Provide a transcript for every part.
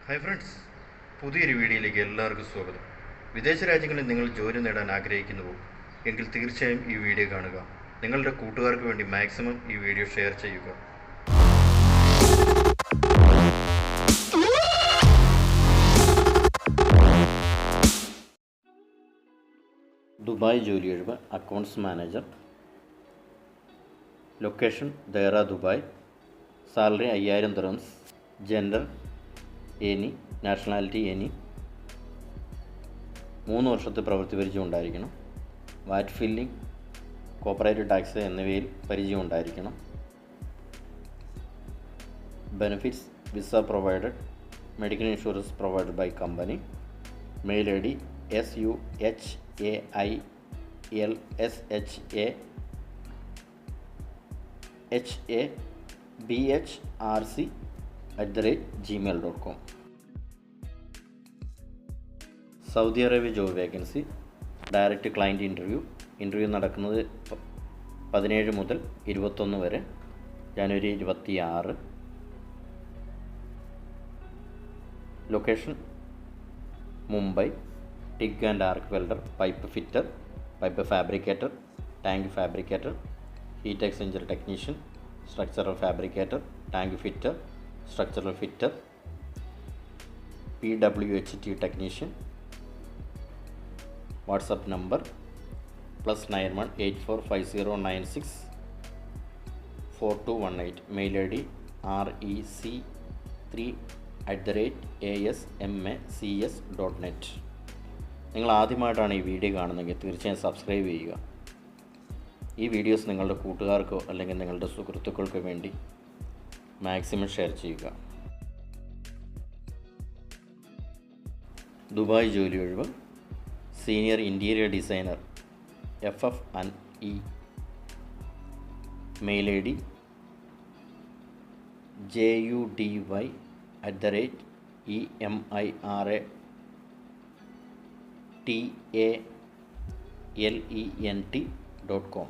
Hi friends, പുതിയൊരു വീഡിയോയിലേക്ക് എല്ലാവർക്കും സ്വാഗതം. വിദേശ രാജ്യങ്ങളിൽ നിങ്ങൾ ജോലി നേടാൻ ആഗ്രഹിക്കുന്നുവോ എങ്കിൽ തീർച്ചയായും ഈ വീഡിയോ കാണുക. നിങ്ങളുടെ കൂട്ടുകാർക്ക് വേണ്ടി മാക്സിമം ഈ വീഡിയോ ഷെയർ ചെയ്യുക. ദുബായ് ജോലി ഒഴിവ് accounts manager. Location Deira Dubai. Salary 5000 dirhams. Gender any. Nationality any. 3 വർഷത്തെ പ്രവൃത്തി പരിചയം ഉണ്ടായിരിക്കണം. വാറ്റ് ഫില്ലിംഗ്, കോർപ്പറേറ്റ് ടാക്സ് എന്നിവയിൽ പരിചയം ഉണ്ടായിരിക്കണം. Benefits: visa provided, medical insurance provided by company. Mail I D suhailshabhrc@gmail.com. Saudi Arabia job vacancy. Direct client interview നടക്കുന്നത് 17 മുതൽ 21 വരെ, ജനുവരി 26. Location Mumbai. TIG and arc welder, pipe fitter, pipe fabricator, tank fabricator, heat exchanger technician, structural fabricator, tank fitter, structural fitter, PWHT technician. WhatsApp number +91 8450964218. Mail I D rec3@asmacs.net. നിങ്ങൾ ആദ്യമായിട്ടാണ് ഈ video കാണുന്നതെങ്കിൽ തീർച്ചയായും subscribe ചെയ്യുക. ഈ വീഡിയോസ് നിങ്ങളുടെ കൂട്ടുകാർക്കോ അല്ലെങ്കിൽ നിങ്ങളുടെ സുഹൃത്തുക്കൾക്കോ വേണ്ടി മാക്സിമം ഷെയർ ചെയ്യുക. ദുബായ് ജോലി ഒഴിവ് senior interior designer FF&E. Mail I D judy@emirattalent.com.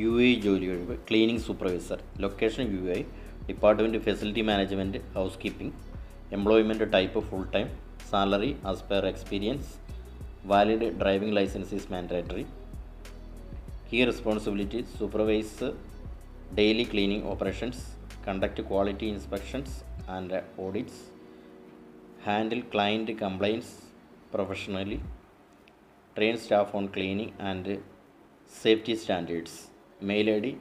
UAE ജോലി ഒഴിവ് cleaning supervisor. Location UAE. Department facility management, house keeping. Employment type full time. Salary as per experience. Valid driving licence is mandatory. Key responsibilities: supervise daily cleaning operations, conduct quality inspections and audits, handle client compliance professionally, train staff on cleaning and safety standards. Mail I D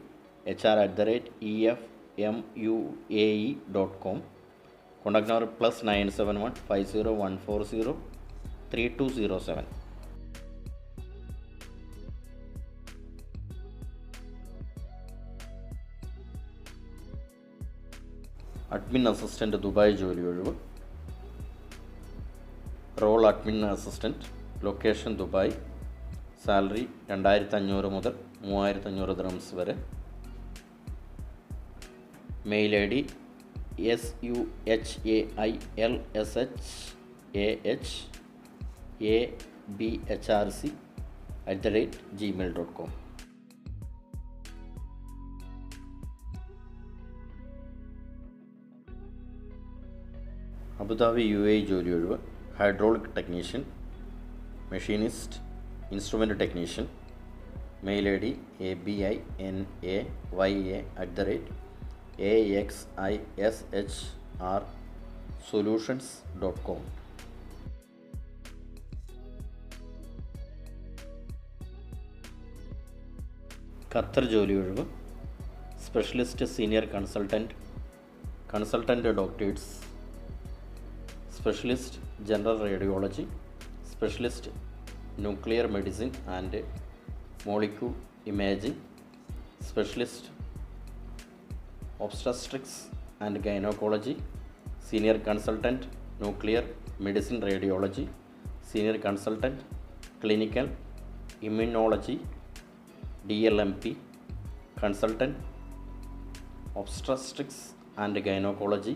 hr@efmuae.com. Contact number +971 50140 3207. Admin assistant Dubai ജോലി ഒഴിവ്. Role admin assistant. Location Dubai. Salary 2500 മുതൽ 3500 dirhams വരെ. Mail I D suhailshabhrc@gmail.com. Abu Dhabi UAE ജോലി ഒഴിവ് hydraulic technician, machinist, instrument technician. Mail I D abinaya@axishrsolutions.com. Qatar ജോലി ഒഴിവ് specialist senior consultant doctors, specialist general radiology, specialist nuclear medicine and molecule imaging, specialist obstetrics and gynaecology, senior consultant nuclear medicine radiology, senior consultant clinical immunology DLMP, consultant obstetrics and gynaecology.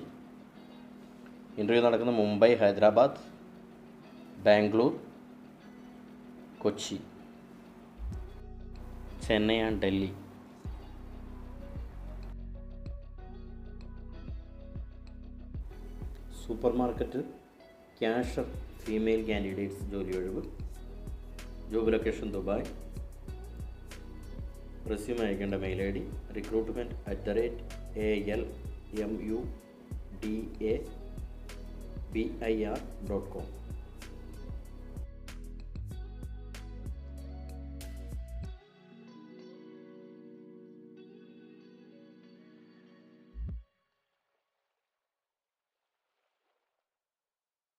Interview നടക്കുന്നത് Mumbai, Hyderabad, Bangalore, Kochi. Chennai and Delhi. Super മാർക്കറ്റിൽ cashier female candidates ജോലി ഒഴിവ്. Job location Dubai. Resume അയക്കേണ്ട mail I D recruitment@almudabir.com.